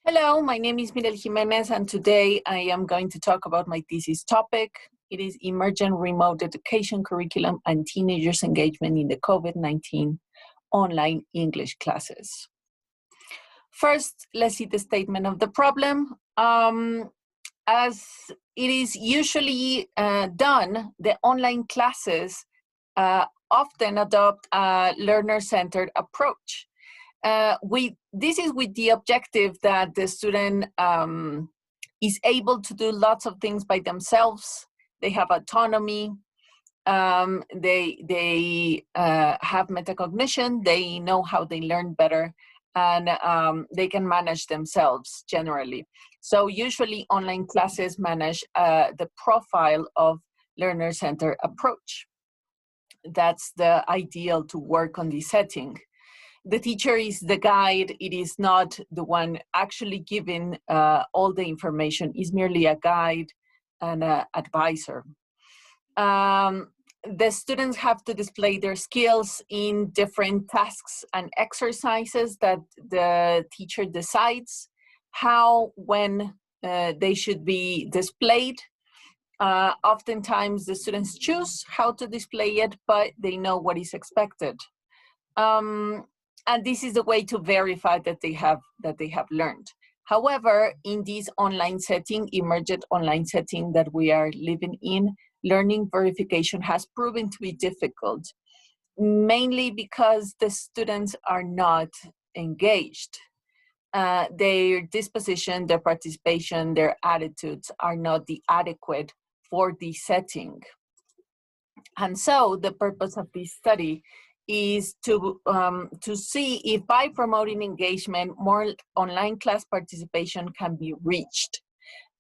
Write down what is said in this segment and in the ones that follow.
Hello, my name is Mirel Jimenez, and today I am going to talk about my thesis topic. It is Emergent Remote Education Curriculum and Teenagers' Engagement in the COVID-19 Online English Classes. First, let's see the statement of the problem. As it is usually done, the online classes often adopt a learner-centered approach. This is with the objective that the student is able to do lots of things by themselves. They have autonomy. They have metacognition. They know how they learn better, and they can manage themselves generally. So usually online classes manage the profile of learner-centered approach. That's the ideal to work on this setting. The teacher is the guide. It is not the one actually giving all the information. It's merely a guide and an advisor. The students have to display their skills in different tasks and exercises that the teacher decides how, when they should be displayed. Oftentimes the students choose how to display it, but they know what is expected. And this is the way to verify that they have learned. However, in this online setting, emergent online setting that we are living in, learning verification has proven to be difficult, mainly because the students are not engaged. Their disposition, their participation, their attitudes are not the adequate for this setting. And so the purpose of this study is to see if by promoting engagement, more online class participation can be reached.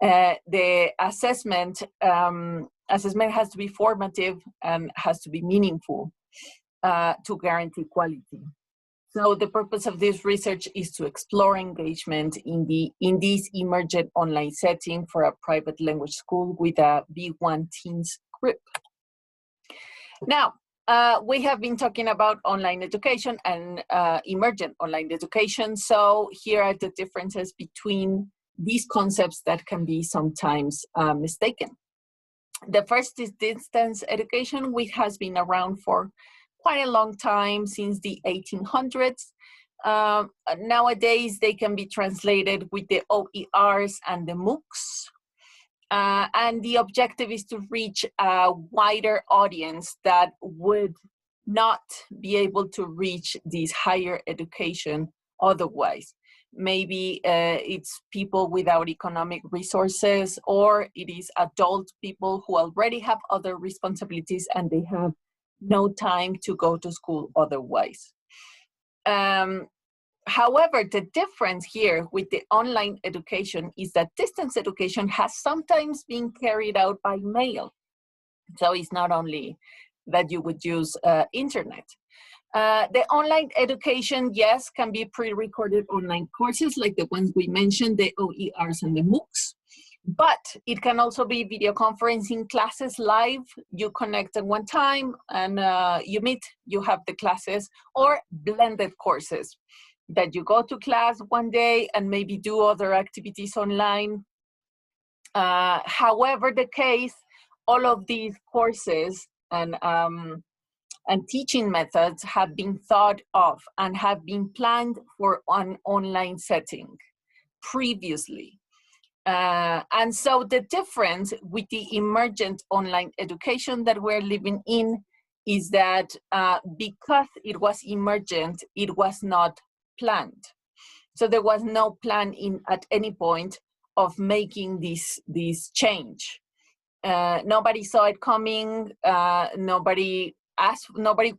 The assessment has to be formative and has to be meaningful to guarantee quality. So the purpose of this research is to explore engagement in this emergent online setting for a private language school with a B1 teens group. Now, we have been talking about online education and emergent online education. So here are the differences between these concepts that can be sometimes mistaken. The first is distance education, which has been around for quite a long time, since the 1800s. Nowadays, they can be translated with the OERs and the MOOCs. And the objective is to reach a wider audience that would not be able to reach this higher education otherwise. Maybe it's people without economic resources, or it is adult people who already have other responsibilities and they have no time to go to school otherwise. However, the difference here with the online education is that distance education has sometimes been carried out by mail. So it's not only that you would use internet. The online education, yes, can be pre-recorded online courses like the ones we mentioned, the OERs and the MOOCs. But it can also be video conferencing classes live. You connect at one time and you meet, you have the classes, or blended courses that you go to class one day and maybe do other activities online. However the case, all of these courses and teaching methods have been thought of and have been planned for an online setting previously. And so the difference with the emergent online education that we're living in is that because it was emergent, it was not planned. So there was no plan at any point of making this change. Nobody saw it coming. Nobody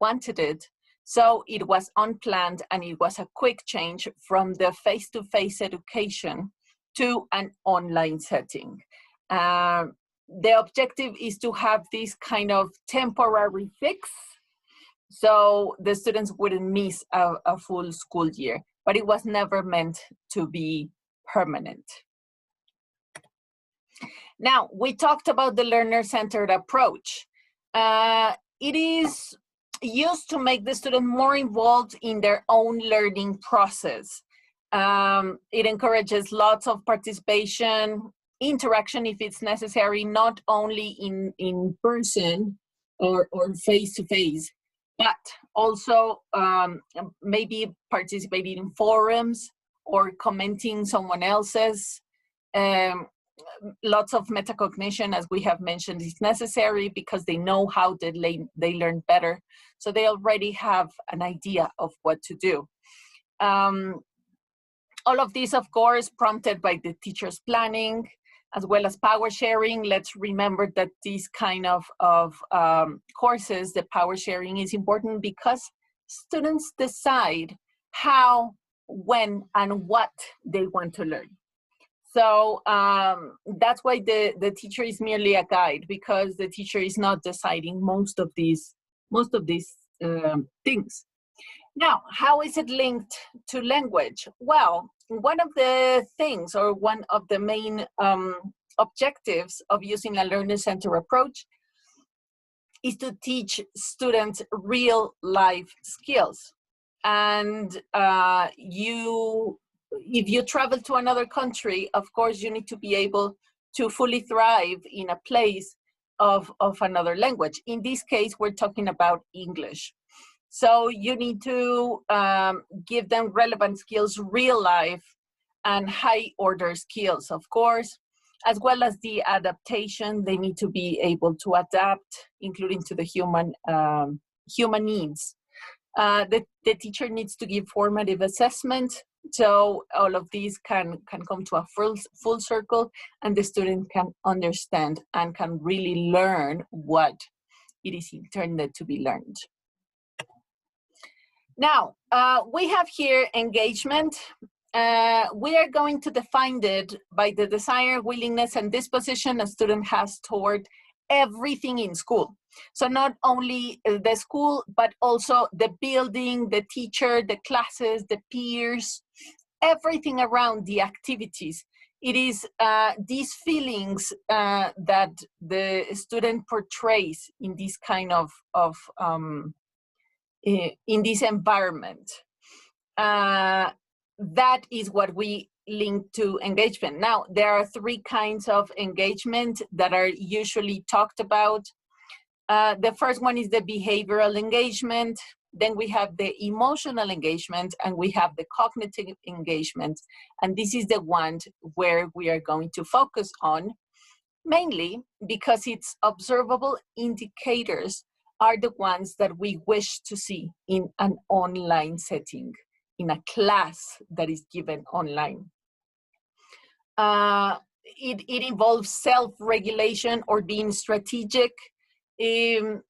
wanted it. So it was unplanned, and it was a quick change from the face-to-face education to an online setting. The objective is to have this kind of temporary fix, so the students wouldn't miss a full school year, but it was never meant to be permanent. Now, we talked about the learner-centered approach. It is used to make the student more involved in their own learning process. It encourages lots of participation, interaction if it's necessary, not only in person or face-to-face, but also maybe participating in forums or commenting someone else's. Um, Lots of metacognition, as we have mentioned, is necessary because they know how they learn better. So they already have an idea of what to do. All of this, of course, prompted by the teacher's planning, as well as power sharing. Let's remember that these kind of courses, the power sharing is important because students decide how, when, and what they want to learn. So that's why the teacher is merely a guide, because the teacher is not deciding most of these things. Now, how is it linked to language? Well, one of the things, or one of the main objectives of using a learner-centered approach is to teach students real life skills. And if you travel to another country, of course, you need to be able to fully thrive in a place of another language. In this case, we're talking about English. So you need to give them relevant skills, real life and high order skills, of course, as well as the adaptation. They need to be able to adapt, including to the human needs. The teacher needs to give formative assessment. So all of these can come to a full circle, and the student can understand and can really learn what it is intended to be learned. Now, we have here engagement. We are going to define it by the desire, willingness, and disposition a student has toward everything in school. So not only the school, but also the building, the teacher, the classes, the peers, everything around the activities. It is these feelings that the student portrays in this kind of in this environment. That is what we link to engagement. Now, there are 3 kinds of engagement that are usually talked about. The first one is the behavioral engagement. Then we have the emotional engagement, and we have the cognitive engagement. And this is the one where we are going to focus on, mainly because its observable indicators are the ones that we wish to see in an online setting, in a class that is given online. It involves self-regulation or being strategic. It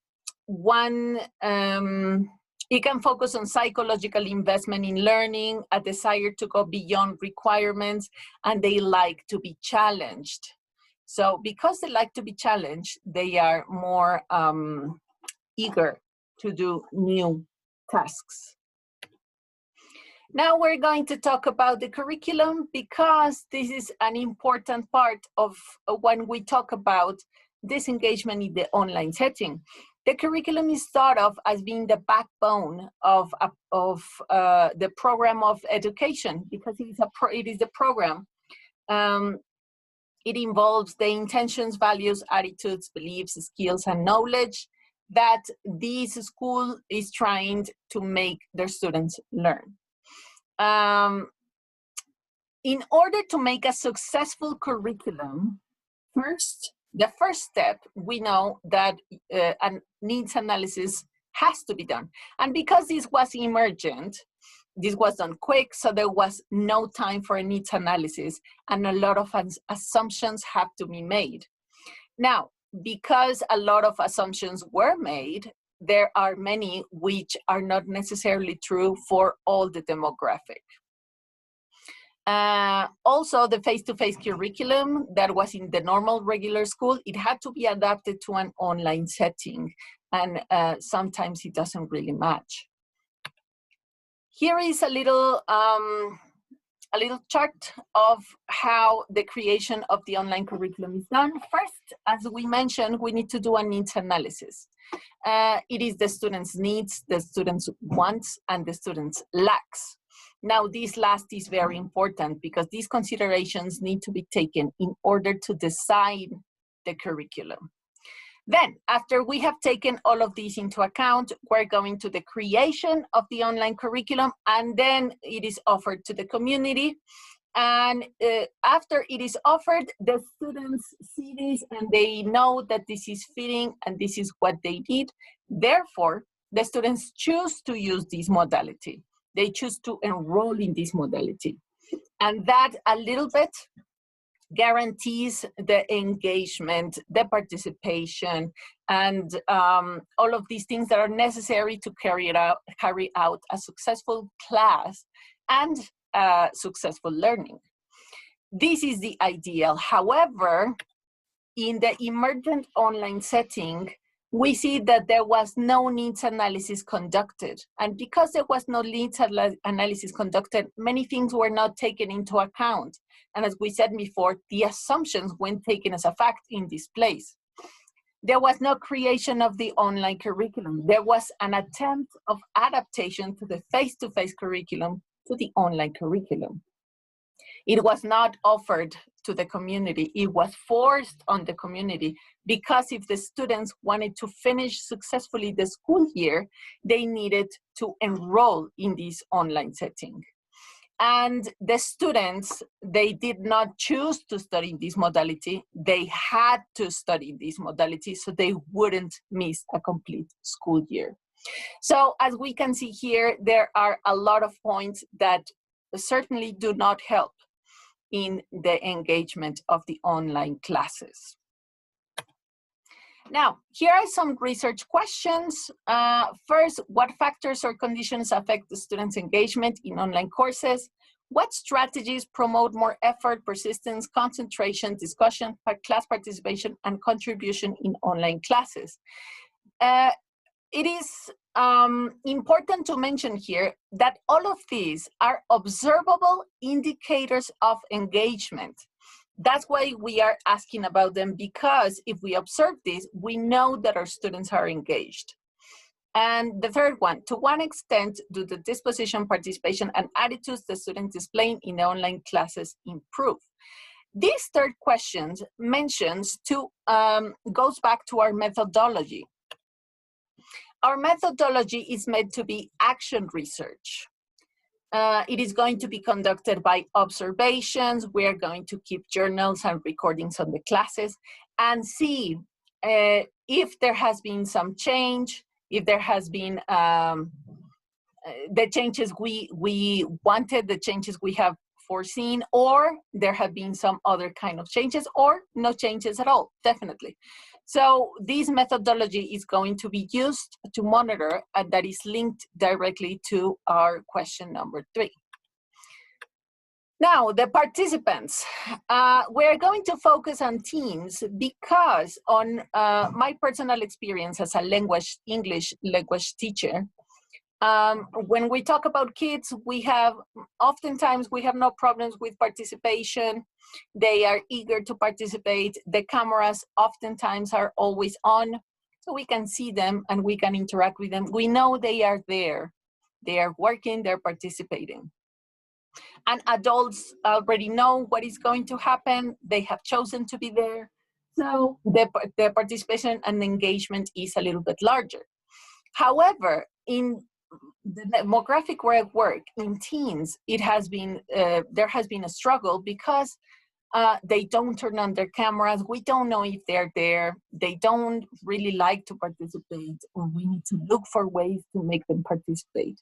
can focus on psychological investment in learning, a desire to go beyond requirements, and they like to be challenged. So because they like to be challenged, they are more eager to do new tasks. Now we're going to talk about the curriculum, because this is an important part of when we talk about this engagement in the online setting. The curriculum is thought of as being the backbone of the program of education, because it is a program. It involves the intentions, values, attitudes, beliefs, skills, and knowledge that this school is trying to make their students learn. In order to make a successful curriculum, the first step, we know that a needs analysis has to be done. And because this was emergent, this was done quick, so there was no time for a needs analysis, and a lot of assumptions have to be made. Now, because a lot of assumptions were made, there are many which are not necessarily true for all the demographic. Also, the face-to-face curriculum that was in the normal regular school, it had to be adapted to an online setting, and sometimes it doesn't really match. Here is a little chart of how the creation of the online curriculum is done. First, as we mentioned, we need to do a needs analysis. It is the students' needs, the students' wants, and the students' lacks. Now, this last is very important because these considerations need to be taken in order to design the curriculum. Then, after we have taken all of these into account, we're going to the creation of the online curriculum, and then it is offered to the community. And after it is offered, the students see this and they know that this is fitting and this is what they need. Therefore, the students choose to use this modality. They choose to enroll in this modality. And that a little bit guarantees the engagement, the participation, and all of these things that are necessary to carry out a successful class and successful learning. This is the ideal. However, in the emergent online setting, we see that there was no needs analysis conducted. And because there was no needs analysis conducted, many things were not taken into account. And as we said before, the assumptions weren't taken as a fact in this place. There was no creation of the online curriculum. There was an attempt of adaptation to the face-to-face curriculum to the online curriculum. It was not offered to the community. It was forced on the community because if the students wanted to finish successfully the school year, they needed to enroll in this online setting. And the students, they did not choose to study this modality. They had to study this modality so they wouldn't miss a complete school year. So as we can see here, there are a lot of points that certainly do not help in the engagement of the online classes. Now, here are some research questions. First, what factors or conditions affect the students' engagement in online courses? What strategies promote more effort, persistence, concentration, discussion, class participation, and contribution in online classes? It is important to mention here that all of these are observable indicators of engagement. That's why we are asking about them, because if we observe this, we know that our students are engaged. And the third one, to what extent do the disposition, participation, and attitudes the students displaying in the online classes improve? This third question goes back to our methodology. Our methodology is meant to be action research. It is going to be conducted by observations. We are going to keep journals and recordings on the classes and see if there has been some change, if there has been the changes we wanted, the changes we have foreseen, or there have been some other kind of changes, or no changes at all, definitely. So this methodology is going to be used to monitor, and that is linked directly to our question number 3. Now, the participants. We're going to focus on teens because on my personal experience as a English language teacher, when we talk about kids, oftentimes we have no problems with participation. They are eager to participate. The cameras oftentimes are always on, so we can see them and we can interact with them. We know they are there. They are working, they're participating. And adults already know what is going to happen. They have chosen to be there. So the participation and engagement is a little bit larger. However, in the demographic where I work, in teens, there has been a struggle because they don't turn on their cameras. We don't know if they're there. They don't really like to participate, or we need to look for ways to make them participate.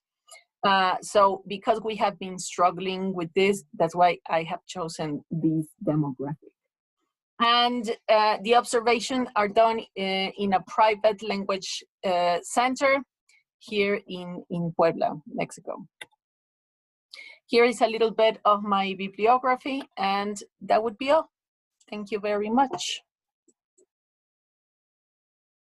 So because we have been struggling with this, that's why I have chosen this demographic. And the observations are done in a private language center here in Puebla, Mexico. Here is a little bit of my bibliography, and that would be all. Thank you very much.